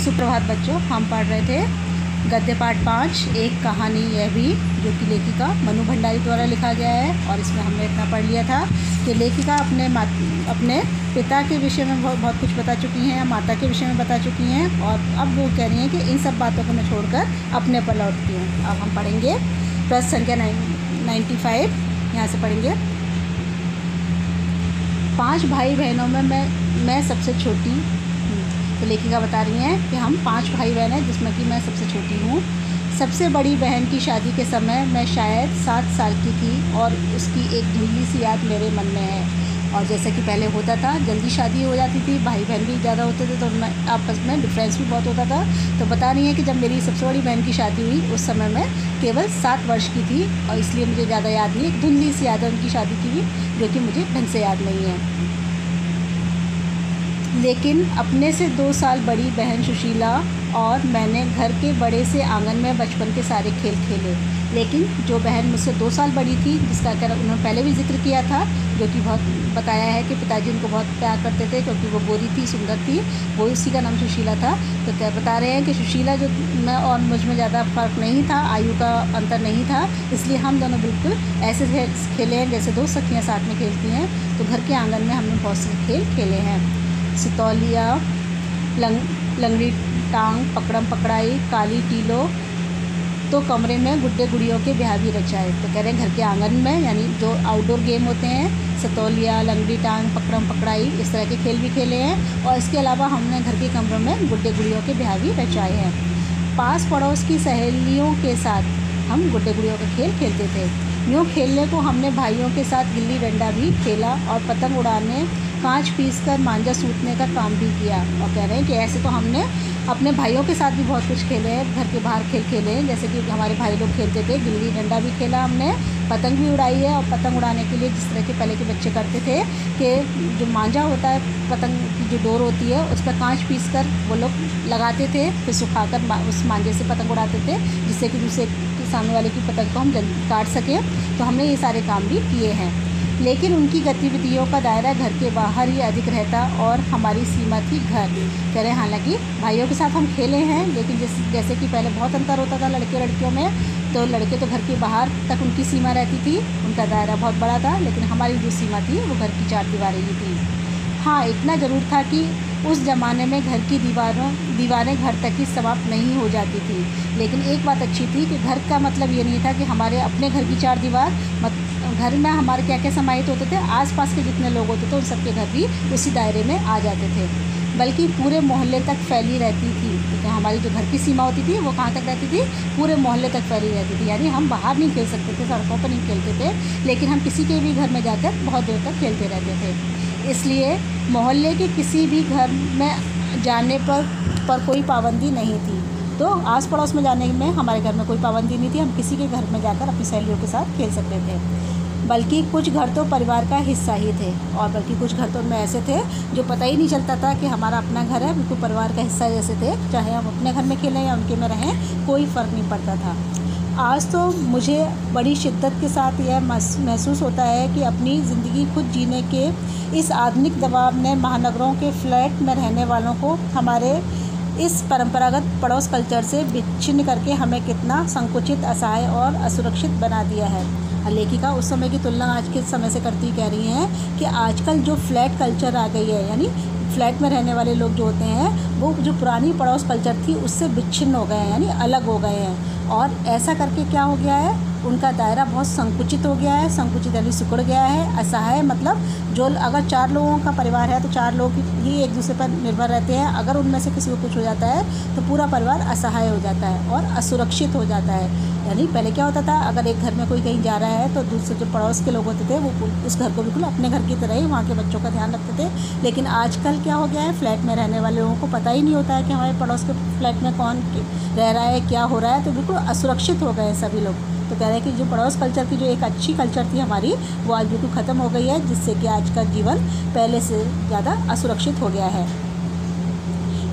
सुप्रभात बच्चों। हम पढ़ रहे थे गद्य पाठ 5 एक कहानी यह भी, जो कि लेखिका मनु भंडारी द्वारा लिखा गया है। और इसमें हमने इतना पढ़ लिया था कि लेखिका अपने पिता के विषय में बहुत कुछ बता चुकी हैं, माता के विषय में बता चुकी हैं, और अब वो कह रही हैं कि इन सब बातों को मैं छोड़कर अपने पर लौटती हूँ। अब हम पढ़ेंगे प्रश्न संख्या 95, यहाँ से पढ़ेंगे। 5 भाई बहनों में मैं सबसे छोटी हूँ। तो लेखिका बता रही हैं कि हम 5 भाई बहन हैं, जिसमें कि मैं सबसे छोटी हूँ। सबसे बड़ी बहन की शादी के समय मैं शायद 7 साल की थी और उसकी एक धुंधली सी याद मेरे मन में है। और जैसे कि पहले होता था, जल्दी शादी हो जाती थी, भाई बहन भी ज़्यादा होते थे, तो उनमें आपस में डिफरेंस भी बहुत होता था। तो बता रही हैं कि जब मेरी सबसे बड़ी बहन की शादी हुई उस समय मैं केवल 7 वर्ष की थी, और इसलिए मुझे ज़्यादा याद नहीं। एक धुंधली सी याद है उनकी शादी की भी, जो कि मुझे ढंग से याद नहीं है। लेकिन अपने से 2 साल बड़ी बहन सुशीला और मैंने घर के बड़े से आंगन में बचपन के सारे खेल खेले। लेकिन जो बहन मुझसे 2 साल बड़ी थी, जिसका क्या उन्होंने पहले भी जिक्र किया था, जो कि बहुत बताया है कि पिताजी उनको बहुत प्यार करते थे क्योंकि वो गोरी थी, सुंदर थी, वो उसी का नाम सुशीला था। तो क्या बता रहे हैं कि सुशीला जो मैं और मुझ में ज़्यादा फ़र्क नहीं था, आयु का अंतर नहीं था, इसलिए हम दोनों बिल्कुल ऐसे खेले हैं जैसे 2 सखियाँ साथ में खेलती हैं। तो घर के आंगन में हमने बहुत से खेल खेले हैं। सितौलिया, लंगड़ी टांग, पकड़म पकड़ाई, काली टीलो, तो कमरे में गुड्डे गुड़ियों के ब्याह भी रचाए। तो कह रहे हैं घर के आंगन में, यानी जो आउटडोर गेम होते हैं, सितौलिया, लंगड़ी टांग, पकड़म पकड़ाई, इस तरह के खेल भी खेले हैं। और इसके अलावा हमने घर के कमरों में गुड्डे गुड़ियों के ब्याह भी रचाए हैं। पास पड़ोस की सहेलियों के साथ हम गुड्डे गुड़ियों का खेल खेलते थे। यूँ खेलने को हमने भाइयों के साथ गिल्ली डंडा भी खेला और पतंग उड़ाने, कांच पीसकर मांझा सूतने का काम भी किया। और कह रहे हैं कि ऐसे तो हमने अपने भाइयों के साथ भी बहुत कुछ खेले हैं, घर के बाहर खेल खेले हैं, जैसे कि हमारे भाई लोग खेलते थे, गिल्ली डंडा भी खेला हमने, पतंग भी उड़ाई है। और पतंग उड़ाने के लिए जिस तरह के पहले के बच्चे करते थे कि जो मांझा होता है, पतंग की जो डोर होती है, उस पर कांच पीसकर वो लोग लगाते थे, फिर सुखाकर उस मांझे से पतंग उड़ाते थे, जिससे कि दूसरे सामने वाले की पतंग को हम काट सकें। तो हमने ये सारे काम भी किए हैं। लेकिन उनकी गतिविधियों का दायरा घर के बाहर ही अधिक रहता और हमारी सीमा थी घर। कह रहे हालांकि भाइयों के साथ हम खेले हैं, लेकिन जैसे कि पहले बहुत अंतर होता था लड़के लड़कियों में, तो लड़के तो घर के बाहर तक उनकी सीमा रहती थी, उनका दायरा बहुत बड़ा था, लेकिन हमारी जो सीमा थी वो घर की 4 दीवारें ही थी। हाँ, इतना ज़रूर था कि उस ज़माने में घर की दीवारें घर तक ही समाप्त नहीं हो जाती थी। लेकिन एक बात अच्छी थी कि घर का मतलब ये नहीं था कि हमारे अपने घर की 4 दीवार, घर में हमारे क्या क्या समाहित होते थे, आसपास के जितने लोग होते थे उन सबके घर भी उसी दायरे में आ जाते थे, बल्कि पूरे मोहल्ले तक फैली रहती थी। तो हमारी जो घर की सीमा होती थी वो कहाँ तक रहती थी, पूरे मोहल्ले तक फैली रहती थी। यानी हम बाहर नहीं खेल सकते थे, सड़कों पर नहीं खेलते थे, लेकिन हम किसी के भी घर में जाकर बहुत देर तक खेलते रहते थे। इसलिए मोहल्ले के किसी भी घर में जाने पर कोई पाबंदी नहीं थी। तो आस पड़ोस में जाने में हमारे घर में कोई पाबंदी नहीं थी, हम किसी के घर में जाकर अपनी सहेलियों के साथ खेल सकते थे। बल्कि कुछ घर तो परिवार का हिस्सा ही थे, और बल्कि कुछ घर तो में ऐसे थे जो पता ही नहीं चलता था कि हमारा अपना घर है, बिल्कुल परिवार का हिस्सा जैसे थे। चाहे हम अपने घर में खेलें या उनके में रहें, कोई फ़र्क नहीं पड़ता था। आज तो मुझे बड़ी शिद्दत के साथ यह महसूस होता है कि अपनी ज़िंदगी खुद जीने के इस आधुनिक दबाव ने महानगरों के फ्लैट में रहने वालों को हमारे इस परंपरागत पड़ोस कल्चर से विच्छिन्न करके हमें कितना संकुचित, असहाय और असुरक्षित बना दिया है। लेखिका उस समय की तुलना आज के समय से करती कह रही हैं कि आजकल जो फ्लैट कल्चर आ गई है, यानी फ्लैट में रहने वाले लोग जो होते हैं वो जो पुरानी पड़ोस कल्चर थी उससे विच्छिन्न हो गए हैं, यानी अलग हो गए हैं। और ऐसा करके क्या हो गया है, उनका दायरा बहुत संकुचित हो गया है। संकुचित यानी सिकुड़ गया है। असहाय मतलब जो अगर 4 लोगों का परिवार है तो 4 लोग ही एक दूसरे पर निर्भर रहते हैं। अगर उनमें से किसी को कुछ हो जाता है तो पूरा परिवार असहाय हो जाता है और असुरक्षित हो जाता है। यानी पहले क्या होता था, अगर एक घर में कोई कहीं जा रहा है तो दूसरे जो पड़ोस के लोग होते थे वो उस घर को बिल्कुल अपने घर की तरह ही वहाँ के बच्चों का ध्यान रखते थे। लेकिन आजकल क्या हो गया है, फ्लैट में रहने वाले लोगों को पता ही नहीं होता है कि हमारे पड़ोस के फ्लैट में कौन रह रहा है, क्या हो रहा है, तो बिल्कुल असुरक्षित हो गए हैं सभी लोग। तो कह रहे हैं कि जो पड़ोस कल्चर की जो एक अच्छी कल्चर थी हमारी, वो आज बिल्कुल ख़त्म हो गई है, जिससे कि आज का जीवन पहले से ज़्यादा असुरक्षित हो गया है।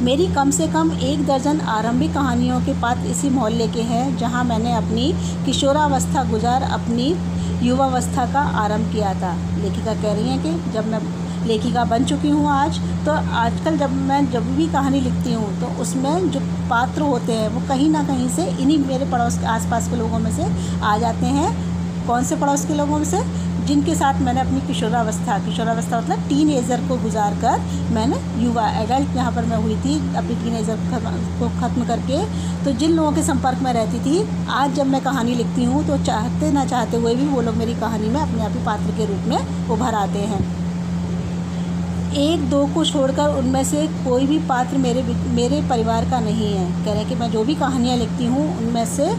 मेरी कम से कम 1 दर्जन आरंभिक कहानियों के पात्र इसी मोहल्ले के हैं, जहां मैंने अपनी किशोरावस्था गुजार अपनी युवावस्था का आरंभ किया था। लेखिका कह रही हैं कि जब मैं लेखिका बन चुकी हूँ आज। तो आजकल जब भी कहानी लिखती हूँ तो उसमें जो पात्र होते हैं वो कहीं ना कहीं से इन्हीं मेरे पड़ोस के आसपास के लोगों में से आ जाते हैं। कौन से पड़ोस के लोगों में से? जिनके साथ मैंने अपनी किशोरावस्था मतलब टीन एजर को गुजार कर मैंने युवा एडल्ट यहाँ पर मैं हुई थी अपनी टीन एजर को ख़त्म करके। तो जिन लोगों के संपर्क में रहती थी, आज जब मैं कहानी लिखती हूँ तो चाहते ना चाहते हुए भी वो लोग मेरी कहानी में अपने आप ही पात्र के रूप में उभर आते हैं। एक दो को छोड़कर उनमें से कोई भी पात्र मेरे परिवार का नहीं है। कह रहे हैं कि मैं जो भी कहानियाँ लिखती हूँ उनमें से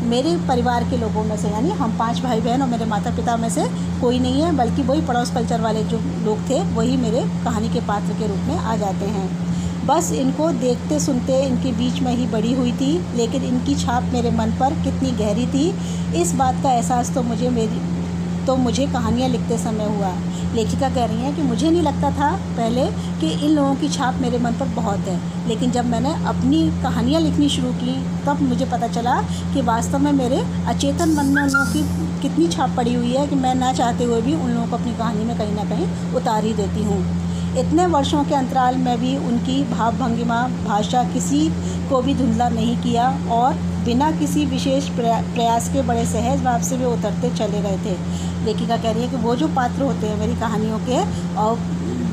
मेरे परिवार के लोगों में से, यानी हम 5 भाई बहन और मेरे माता पिता में से कोई नहीं है, बल्कि वही पड़ोस कल्चर वाले जो लोग थे वही मेरे कहानी के पात्र के रूप में आ जाते हैं। बस इनको देखते सुनते इनके बीच में ही बड़ी हुई थी, लेकिन इनकी छाप मेरे मन पर कितनी गहरी थी इस बात का एहसास तो मुझे कहानियाँ लिखते समय हुआ। लेखिका कह रही हैं कि मुझे नहीं लगता था पहले कि इन लोगों की छाप मेरे मन पर बहुत है, लेकिन जब मैंने अपनी कहानियाँ लिखनी शुरू की तब मुझे पता चला कि वास्तव में मेरे अचेतन मन में उन लोगों की कितनी छाप पड़ी हुई है कि मैं ना चाहते हुए भी उन लोगों को अपनी कहानी में कहीं ना कहीं उतार ही देती हूँ। इतने वर्षों के अंतराल में भी उनकी भाव भंगिमा भाषा किसी को भी धुंधला नहीं किया और बिना किसी विशेष प्रयास के बड़े सहज भाव से वे उतरते चले गए थे। लेखिका कह रही है कि वो जो पात्र होते हैं मेरी कहानियों के और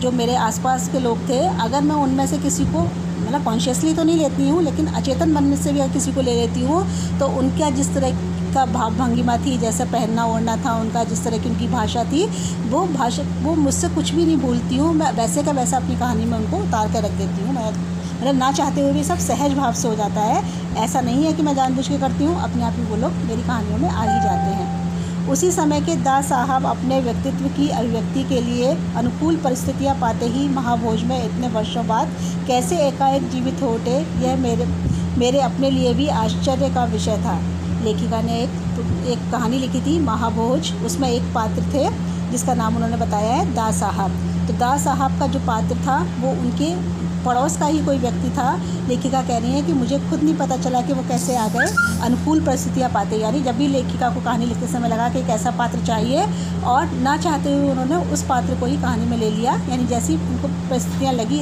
जो मेरे आसपास के लोग थे, अगर मैं उनमें से किसी को मतलब कॉन्शियसली तो नहीं लेती हूँ, लेकिन अचेतन मन में से भी अगर किसी को ले लेती हूँ तो उनका जिस तरह का भाव भंगिमा थी, जैसे पहनना ओढ़ना था उनका, जिस तरह की उनकी भाषा थी, वो मुझसे कुछ भी नहीं भूलती हूँ। मैं वैसे का वैसा अपनी कहानी में उनको उतार कर रख देती हूँ। मतलब ना चाहते हुए भी सब सहज भाव से हो जाता है। ऐसा नहीं है कि मैं जानबूझ के करती हूँ, अपने आप ही वो लोग मेरी कहानियों में आ ही जाते हैं। उसी समय के दास साहब अपने व्यक्तित्व की अभिव्यक्ति के लिए अनुकूल परिस्थितियाँ पाते ही महाभोज में इतने वर्षों बाद कैसे एकाएक जीवित हो उठे, यह मेरे अपने लिए भी आश्चर्य का विषय था। लेखिका ने एक कहानी लिखी थी महाभोज, उसमें एक पात्र थे जिसका नाम उन्होंने बताया है दास साहब। तो दास साहब का जो पात्र था वो उनके पड़ोस का ही कोई व्यक्ति था। लेखिका कह रही है कि मुझे खुद नहीं पता चला कि वो कैसे आ गए अनुकूल परिस्थितियाँ पाते, यानी जब भी लेखिका को कहानी लिखते समय लगा कि एक ऐसा पात्र चाहिए और ना चाहते हुए उन्होंने उस पात्र को ही कहानी में ले लिया। यानी जैसी उनको परिस्थितियाँ लगी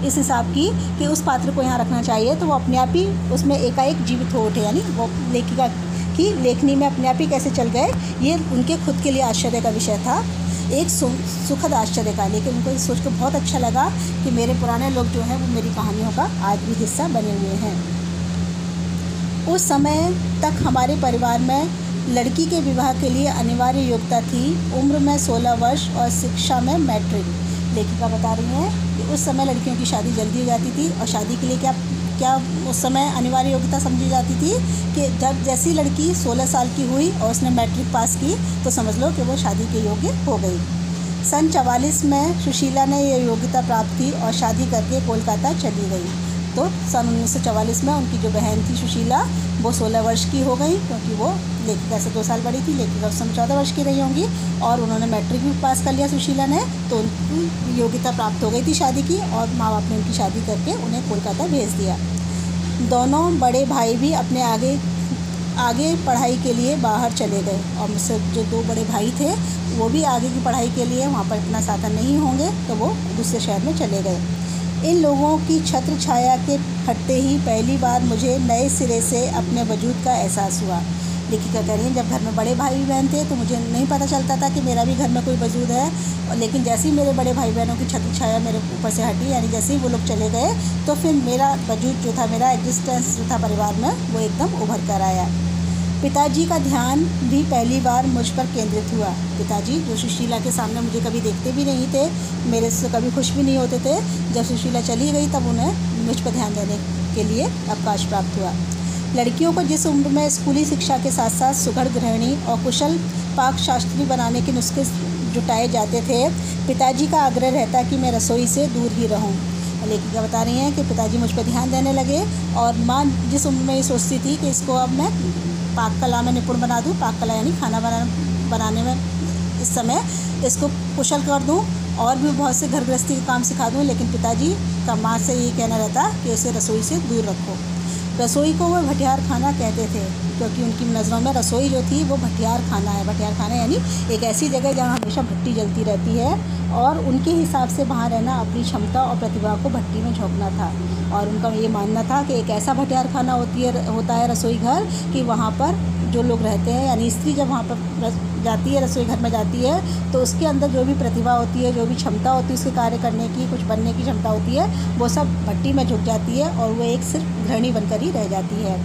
इस हिसाब की कि उस पात्र को यहाँ रखना चाहिए, तो वो अपने आप ही उसमें एकाएक जीवित हो उठे। यानी वो लेखिका की लेखनी में अपने आप ही कैसे चल गए, ये उनके खुद के लिए आश्चर्य का विषय था, एक सुखद आश्चर्य का। लेकिन उनको सोच कर बहुत अच्छा लगा कि मेरे पुराने लोग जो हैं वो मेरी कहानियों का आज भी हिस्सा बने हुए हैं। उस समय तक हमारे परिवार में लड़की के विवाह के लिए अनिवार्य योग्यता थी, उम्र में 16 वर्ष और शिक्षा में मैट्रिक। लेखिका बता रही हैं कि उस समय लड़कियों की शादी जल्दी हो जाती थी और शादी के लिए क्या उस समय अनिवार्य योग्यता समझी जाती थी कि जब जैसी लड़की 16 साल की हुई और उसने मैट्रिक पास की तो समझ लो कि वो शादी के योग्य हो गई। सन 44 में सुशीला ने यह योग्यता प्राप्त की और शादी करके कोलकाता चली गई। तो सन 1944 में उनकी जो बहन थी सुशीला वो 16 वर्ष की हो गई, क्योंकि वो लेखिका से 2 साल बड़ी थी। लेखिका उस समय 14 वर्ष की रही होंगी और उन्होंने मैट्रिक भी पास कर लिया सुशीला ने, तो उनकी योग्यता प्राप्त हो गई थी शादी की और माँ बाप ने उनकी शादी करके उन्हें कोलकाता भेज दिया। दोनों बड़े भाई भी अपने आगे पढ़ाई के लिए बाहर चले गए और मुझसे जो 2 बड़े भाई थे वो भी आगे की पढ़ाई के लिए, वहाँ पर इतना साधन नहीं होंगे तो वो दूसरे शहर में चले गए। इन लोगों की छत्र छाया के हटते ही पहली बार मुझे नए सिरे से अपने वजूद का एहसास हुआ। लेखिका कह रही हैं जब घर में बड़े भाई बहन थे तो मुझे नहीं पता चलता था कि मेरा भी घर में कोई वजूद है, और लेकिन जैसे ही मेरे बड़े भाई बहनों की छत्र छाया मेरे ऊपर से हटी, यानी जैसे ही वो लोग चले गए तो फिर मेरा वजूद जो था, मेरा एग्जिस्टेंस जो था परिवार में, वो एकदम उभर कर आया। पिताजी का ध्यान भी पहली बार मुझ पर केंद्रित हुआ। पिताजी जो सुशीला के सामने मुझे कभी देखते भी नहीं थे, मेरे से कभी खुश भी नहीं होते थे, जब सुशीला चली गई तब उन्हें मुझ पर ध्यान देने के लिए अवकाश प्राप्त हुआ। लड़कियों को जिस उम्र में स्कूली शिक्षा के साथ साथ सुघड़ गृहिणी और कुशल पाक शास्त्री बनाने के नुस्खे जुटाए जाते थे, पिताजी का आग्रह रहता कि मैं रसोई से दूर ही रहूं। लेखिका बता रही हैं कि पिताजी मुझ पर ध्यान देने लगे और माँ जिस उम्र में ये सोचती थी कि इसको अब मैं पाक कला में निपुण बना दूँ, पाक कला यानी खाना बनाने में इस समय इसको कुशल कर दूँ और भी बहुत से घर गृहस्थी के काम सिखा दूँ, लेकिन पिताजी का माँ से ये कहना रहता कि उसे रसोई से दूर रखो। रसोई को वो भटियार खाना कहते थे, क्योंकि उनकी नज़रों में रसोई जो थी वो भटियार खाना है। भटियार खाना यानी एक ऐसी जगह जहाँ हमेशा भट्टी जलती रहती है, और उनके हिसाब से वहाँ रहना अपनी क्षमता और प्रतिभा को भट्टी में झोंकना था। और उनका ये मानना था कि एक ऐसा भटियार खाना होता है रसोई घर कि वहाँ पर जो लोग रहते हैं, यानी स्त्री जब वहाँ पर जाती है, रसोई घर में जाती है, तो उसके अंदर जो भी प्रतिभा होती है, जो भी क्षमता होती है उसके कार्य करने की, कुछ बनने की क्षमता होती है, वो सब भट्टी में झुक जाती है और वो एक सिर्फ गृहिणी बनकर ही रह जाती है।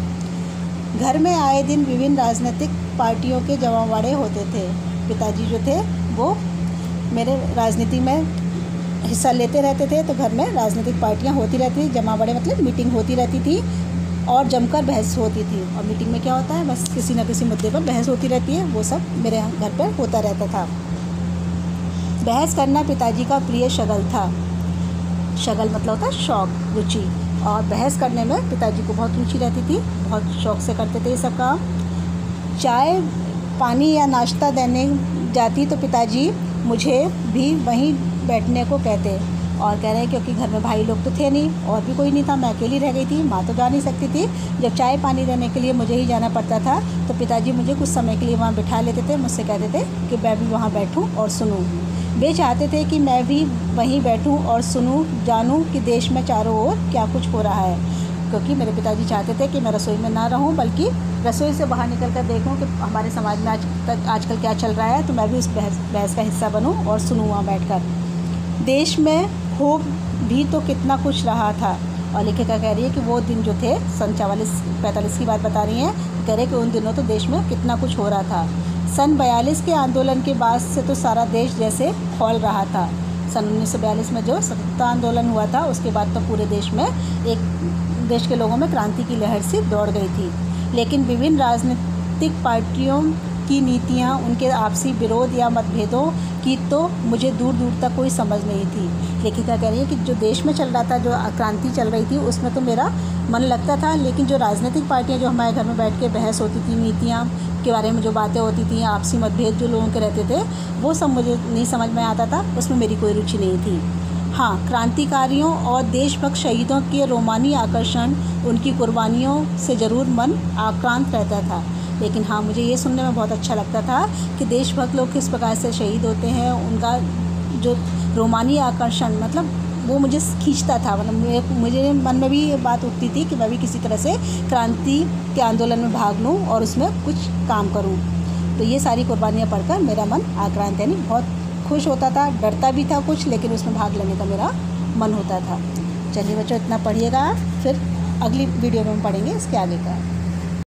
घर में आए दिन विभिन्न राजनीतिक पार्टियों के जमावड़े होते थे। पिताजी जो थे वो मेरे राजनीति में हिस्सा लेते रहते थे, तो घर में राजनीतिक पार्टियां होती रहती थी, जमावड़े मतलब मीटिंग होती रहती थी और जमकर बहस होती थी। और मीटिंग में क्या होता है, बस किसी न किसी मुद्दे पर बहस होती रहती है, वो सब मेरे घर पर होता रहता था। बहस करना पिताजी का प्रिय शगल था। शगल मतलब होता है शौक, रुचि, और बहस करने में पिताजी को बहुत रुचि रहती थी, बहुत शौक से करते थे ये सब काम। चाय पानी या नाश्ता देने जाती तो पिताजी मुझे भी वहीं बैठने को कहते, और कह रहे हैं क्योंकि घर में भाई लोग तो थे नहीं और भी कोई नहीं था, मैं अकेली रह गई थी, माँ तो जा नहीं सकती थी। जब चाय पानी देने के लिए मुझे ही जाना पड़ता था तो पिताजी मुझे कुछ समय के लिए वहाँ बिठा लेते थे, मुझसे कहते थे कि मैं भी वहाँ बैठूँ और सुनूँ। वे चाहते थे कि मैं भी वहीं बैठूँ और सुनूँ, जानूँ कि देश में चारों ओर क्या कुछ हो रहा है, क्योंकि मेरे पिताजी चाहते थे कि मैं रसोई में ना रहूं, बल्कि रसोई से बाहर निकल कर देखूं कि हमारे समाज में आजकल क्या चल रहा है, तो मैं भी उस बहस का हिस्सा बनूं और सुनूं वहाँ बैठकर। देश में हो भी तो कितना कुछ रहा था। और लेखिका कह रही है कि वो दिन जो थे, सन 45 की बात बता रही हैं, कह रहे हैं कि उन दिनों तो देश में कितना कुछ हो रहा था। सन 42 के आंदोलन के बाद से तो सारा देश जैसे खौल रहा था। सन 1942 में जो स्वतंत्रता आंदोलन हुआ था, उसके बाद तो पूरे देश में देश के लोगों में क्रांति की लहर सी दौड़ गई थी। लेकिन विभिन्न राजनीतिक पार्टियों की नीतियां, उनके आपसी विरोध या मतभेदों की तो मुझे दूर दूर तक कोई समझ नहीं थी। लेखिका कह रही है कि जो देश में चल रहा था, जो क्रांति चल रही थी, उसमें तो मेरा मन लगता था, लेकिन जो राजनीतिक पार्टियां जो हमारे घर में बैठ के बहस होती थी, नीतियाँ के बारे में जो बातें होती थी, आपसी मतभेद जो लोगों के रहते थे, वो सब मुझे नहीं समझ में आता था, उसमें मेरी कोई रुचि नहीं थी। हाँ, क्रांतिकारियों और देशभक्त शहीदों के रोमानी आकर्षण, उनकी कुर्बानियों से ज़रूर मन आक्रांत रहता था। लेकिन हाँ, मुझे ये सुनने में बहुत अच्छा लगता था कि देशभक्त लोग किस प्रकार से शहीद होते हैं, उनका जो रोमानी आकर्षण, मतलब वो मुझे खींचता था। मतलब मुझे मन में भी ये बात उठती थी कि मैं भी किसी तरह से क्रांति के आंदोलन में भाग लूँ और उसमें कुछ काम करूँ। तो ये सारी कुर्बानियाँ पढ़कर मेरा मन आक्रांत, यानी बहुत खुश होता था, डरता भी था कुछ, लेकिन उसमें भाग लेने का मेरा मन होता था। चलिए बच्चों, इतना पढ़िएगा, फिर अगली वीडियो में हम पढ़ेंगे इसके आगे का।